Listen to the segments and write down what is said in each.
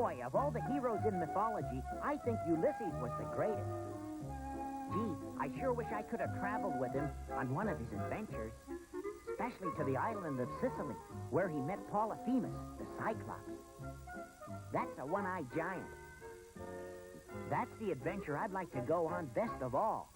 Boy, of all the heroes in mythology, I think Ulysses was the greatest. Gee, I sure wish I could have traveled with him on one of his adventures. Especially to the island of Sicily, where he met Polyphemus, the Cyclops. That's a one-eyed giant. That's the adventure I'd like to go on best of all.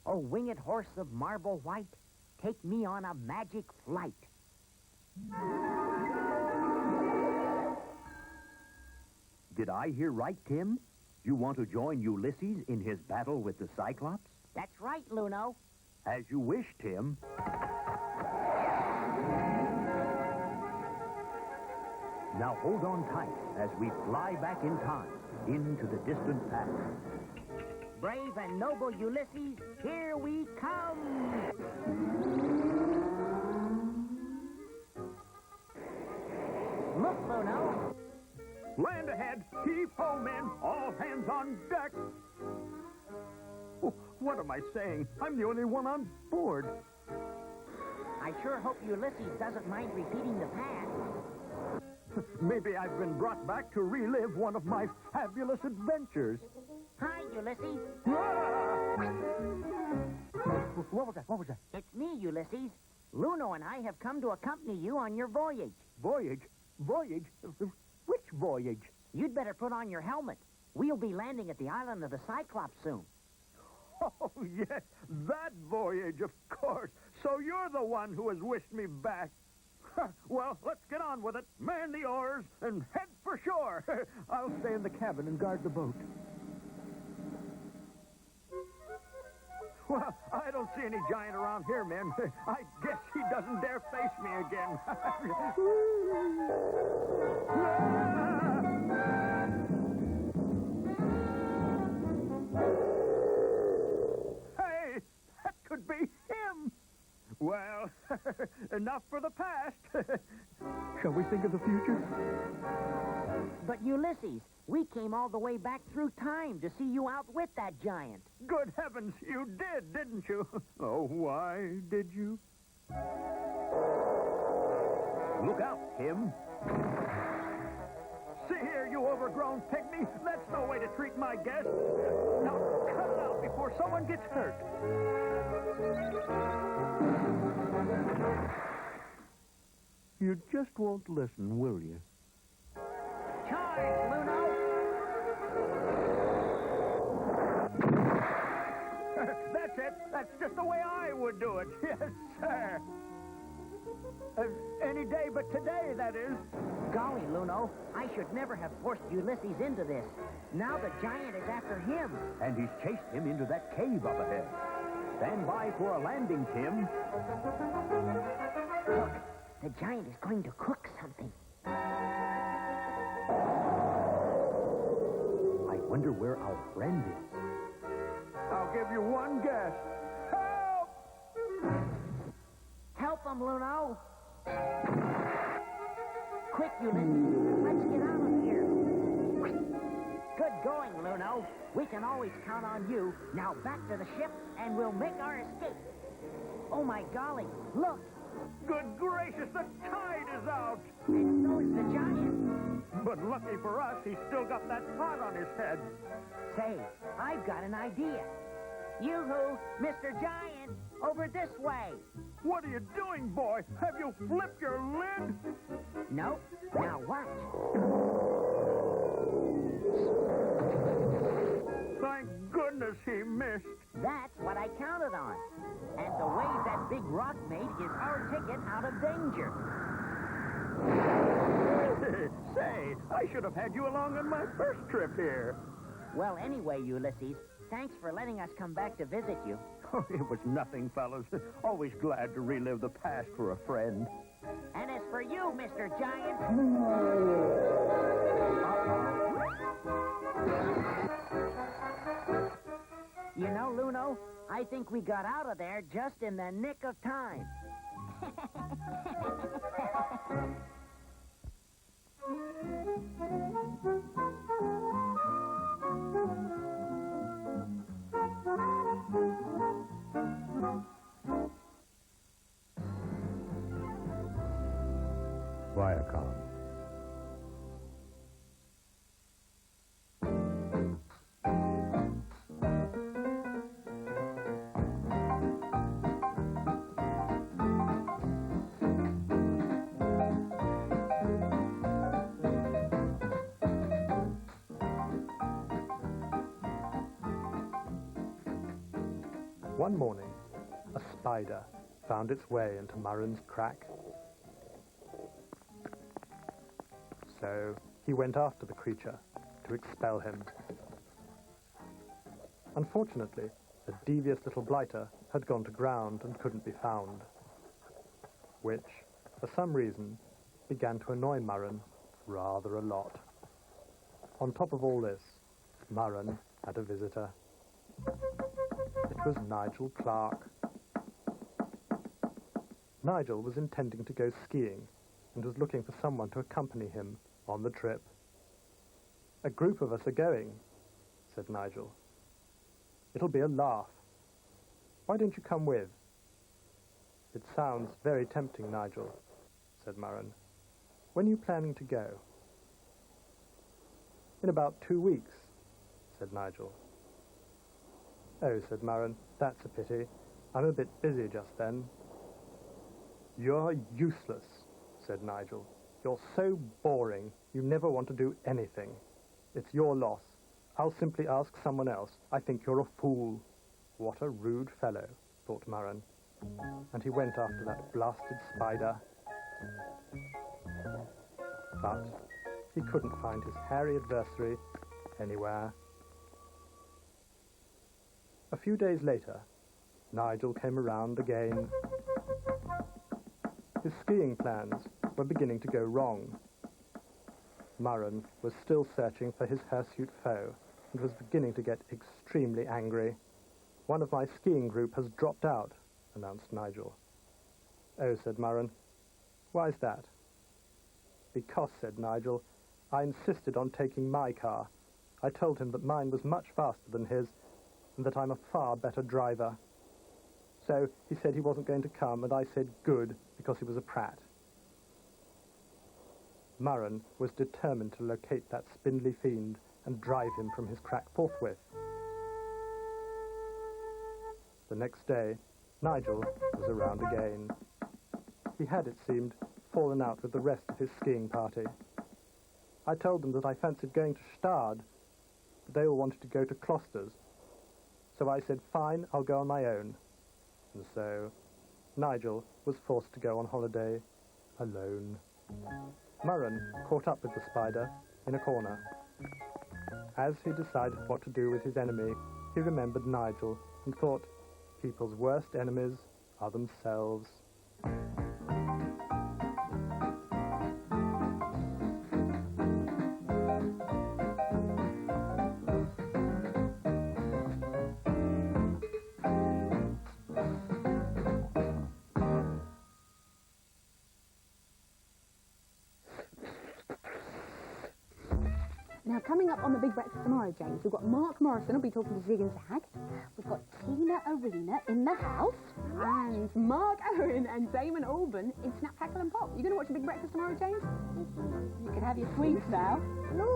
Oh, winged horse of marble white, take me on a magic flight. Did I hear right, Tim? You want to join Ulysses in his battle with the Cyclops? That's right, Luno. As you wish, Tim. Now hold on tight as we fly back in time into the distant past. Brave and noble Ulysses, here we come! Look, Luno. Land ahead! Heave-ho, men! All hands on deck! Oh, what am I saying? I'm the only one on board. I sure hope Ulysses doesn't mind repeating the past. Maybe I've been brought back to relive one of my fabulous adventures. Hi, Ulysses. What was that? What was that? It's me, Ulysses. Luno and I have come to accompany you on your voyage. Voyage? Voyage? Which voyage? You'd better put on your helmet. We'll be landing at the island of the Cyclops soon. Oh, yes, that voyage, of course. So you're the one who has wished me back. Well, let's get on with it. Man the oars and head for shore. I'll stay in the cabin and guard the boat. Well, I don't see any giant around here, men. I guess he doesn't dare face me again. Hey, that could be him. Well, enough for the past. Shall we think of the future? But Ulysses, we came all the way back through time to see you outwit that giant. Good heavens, you did, didn't you? Oh, why did you? Look out, Tim. See here, you overgrown pygmy. That's no way to treat my guests. Now, cut it out before someone gets hurt. You just won't listen, will you? Charge, Luno! That's it. That's just the way I would do it. Yes, sir. Any day but today, that is. Golly, Luno, I should never have forced Ulysses into this. Now the giant is after him. And he's chased him into that cave up ahead. Stand by for a landing, Tim. Look, the giant is going to cook something. I wonder where our friend is. I'll give you one guess. Help! Help him, Luno. Quick, Ulysses. Let's get out of here. Good going, Luno. We can always count on you. Now back to the ship, and we'll make our escape. Oh, my golly. Look. Good gracious, the tide is out. And so is the giant. But lucky for us, he's still got that pot on his head. Say, I've got an idea. Yoo-hoo, Mr. Giant, over this way. What are you doing, boy? Have you flipped your lid? Nope. Now watch. Thank goodness he missed. That's what I counted on. And the wave that big rock made is our ticket out of danger. Say, I should have had you along on my first trip here. Well, anyway, Ulysses, thanks for letting us come back to visit you. Oh, it was nothing, fellas. Always glad to relive the past for a friend. And as for you, Mr. Giant... You know, Luno, I think we got out of there just in the nick of time. Viacom. One morning, a spider found its way into Murren's crack. So he went after the creature to expel him. Unfortunately, the devious little blighter had gone to ground and couldn't be found, which, for some reason, began to annoy Murren rather a lot. On top of all this, Murren had a visitor. It was Nigel Clark. Nigel was intending to go skiing and was looking for someone to accompany him on the trip. "A group of us are going," said Nigel. "It'll be a laugh. Why don't you come with?" "It sounds very tempting, Nigel," said Murren. "When are you planning to go?" "In about 2 weeks," said Nigel. "Oh," said Murren, "that's a pity. I'm a bit busy just then." "You're useless," said Nigel. "You're so boring. You never want to do anything. It's your loss. I'll simply ask someone else. I think you're a fool." What a rude fellow, thought Murren. And he went after that blasted spider. But he couldn't find his hairy adversary anywhere. A few days later, Nigel came around again. His skiing plans were beginning to go wrong. Murren was still searching for his hirsute foe and was beginning to get extremely angry. "One of my skiing group has dropped out," announced Nigel. "Oh," said Murren. "Why's that?" "Because," said Nigel, "I insisted on taking my car. I told him that mine was much faster than his and that I'm a far better driver. So he said he wasn't going to come, and I said good, because he was a prat." Murren was determined to locate that spindly fiend and drive him from his crack forthwith. The next day, Nigel was around again. He had, it seemed, fallen out with the rest of his skiing party. I told them that I fancied going to Stade, but they all wanted to go to Closters. So I said, "Fine, I'll go on my own." And so Nigel was forced to go on holiday alone. Murren caught up with the spider in a corner. As he decided what to do with his enemy, he remembered Nigel and thought, people's worst enemies are themselves. Now, coming up on the Big Breakfast tomorrow, James, we've got Mark Morrison will be talking to Zig and Zag. We've got Tina Arena in the house. And Mark Owen and Damon Albarn in Snap, Crackle and Pop. You going to watch the Big Breakfast tomorrow, James? You can have your sweets now. No!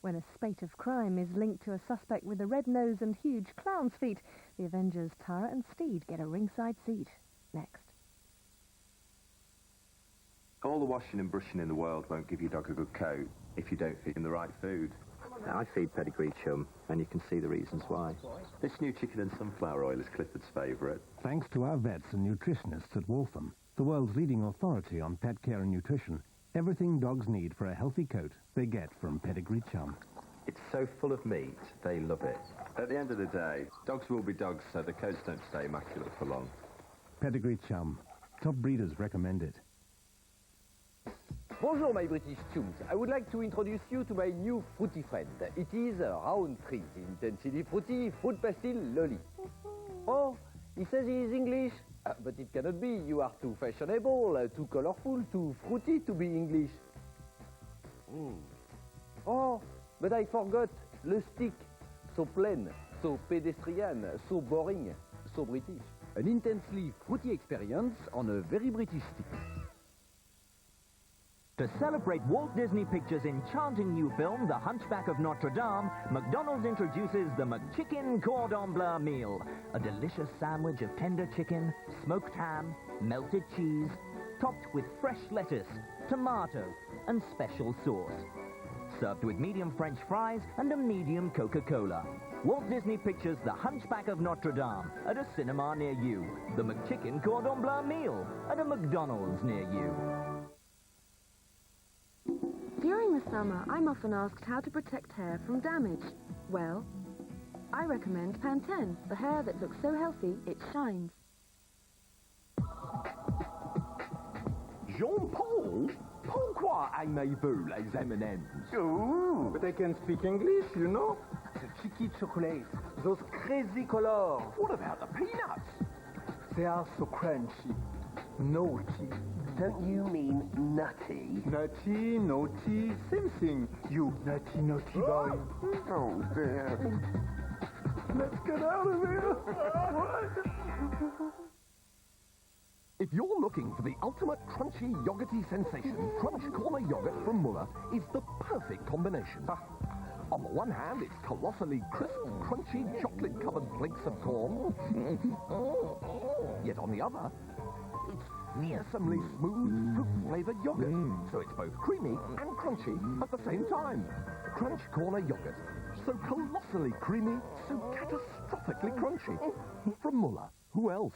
When a spate of crime is linked to a suspect with a red nose and huge clown's feet, the Avengers Tara and Steed get a ringside seat. Next. All the washing and brushing in the world won't give your dog a good coat if you don't feed him the right food. I feed pedigree chum, and you can see the reasons why. This new chicken and sunflower oil is Clifford's favourite. Thanks to our vets and nutritionists at Waltham, the world's leading authority on pet care and nutrition, everything dogs need for a healthy coat they get from Pedigree Chum. It's so full of meat, they love it. At the end of the day, dogs will be dogs, so the coats don't stay immaculate for long. Pedigree Chum. Top breeders recommend it. Bonjour, my British chums. I would like to introduce you to my new fruity friend. It is a round tree, intensely fruity, fruit pastil lolly. Oh, he says he is English, but it cannot be. You are too fashionable, too colorful, too fruity to be English. Oh, but I forgot le stick. So plain, so pedestrian, so boring, so British. An intensely fruity experience on a very British stick. To celebrate Walt Disney Pictures' enchanting new film, The Hunchback of Notre Dame, McDonald's introduces the McChicken Cordon Bleu meal, a delicious sandwich of tender chicken, smoked ham, melted cheese, topped with fresh lettuce, tomato, and special sauce. served with medium French fries and a medium Coca-Cola. Walt Disney Pictures' The Hunchback of Notre Dame at a cinema near you. The McChicken Cordon Bleu meal at a McDonald's near you. During the summer, I'm often asked how to protect hair from damage. Well, I recommend Pantene, the hair that looks so healthy it shines. Jean-Paul? Pourquoi aimez-vous les M&M's? Oh, but I can speak English, you know. The cheeky chocolate, those crazy colors. What about the peanuts? They are so crunchy. Naughty. Don't you mean nutty? Nutty, naughty, same thing. You naughty boy. Oh, dear. Let's get out of here. If you're looking for the ultimate crunchy, yogurty sensation, Crunch Corner yogurt from Muller is the perfect combination. On the one hand, it's colossally crisp, crunchy, chocolate-covered flakes of corn. Yet on the other, it's fearsomely smooth, fruit-flavored yogurt. So it's both creamy and crunchy at the same time. Crunch Corner yogurt. So colossally creamy, so catastrophically crunchy. From Muller. Who else?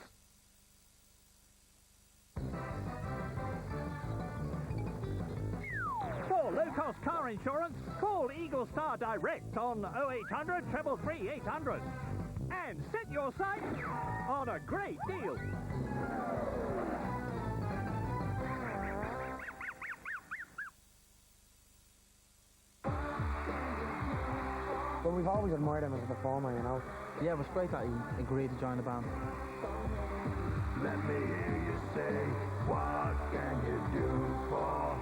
For low-cost car insurance, call Eagle Star Direct on 0800 333 800 and set your sights on a great deal. But we've always admired him as a performer, you know. Yeah, it was great that he agreed to join the band. Let me hear you say, what can you do for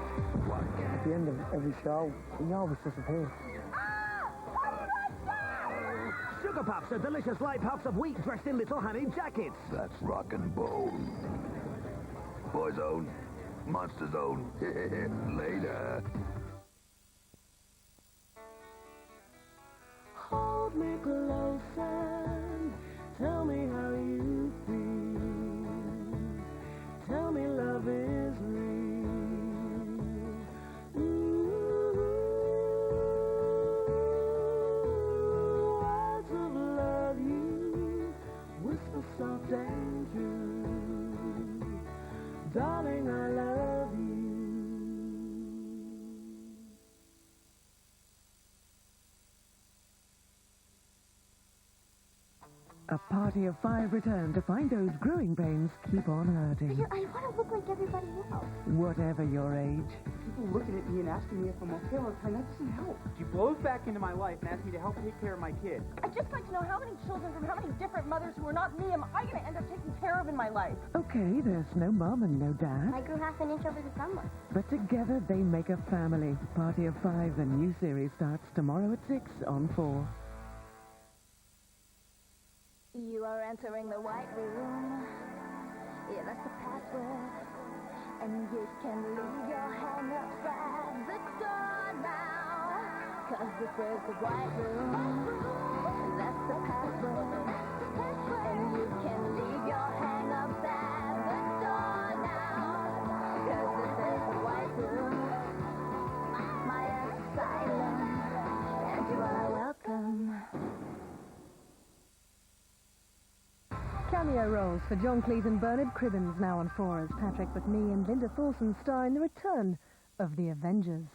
what can... At the end of every show, he always disappears. Sugar Puffs are delicious light puffs of wheat dressed in little honey jackets. That's rock and bone. Boys own, monsters own. Later. Hold me close and tell me how you feel. Tell me love is real. Words of love you whisper soft and true. Darling, I love you. A party of five returned to find those growing pains keep on hurting. I want to look like everybody else. Whatever your age. People looking at me and asking me if I'm okay all the time, that doesn't help. She blows back into my life and asks me to help take care of my kid. I'd just like to know how many children from how many different mothers who are not me am I going to end up taking care of in my life? Okay, there's no mom and no dad. I grew half an inch over the summer. But together they make a family. Party of Five, the new series starts tomorrow at 6 on 4. You are entering the White Room. Yeah, that's the password. And you can leave your hang-ups at the door now. 'Cause this is the White Room. That's the password. And you can leave your hang-ups at the door now. 'Cause this is the White Room. My asylum. And you are welcome. Cameo roles for John Cleese and Bernard Cribbins now on 4 as Patrick McNee and Linda Thorson star in the return of the Avengers.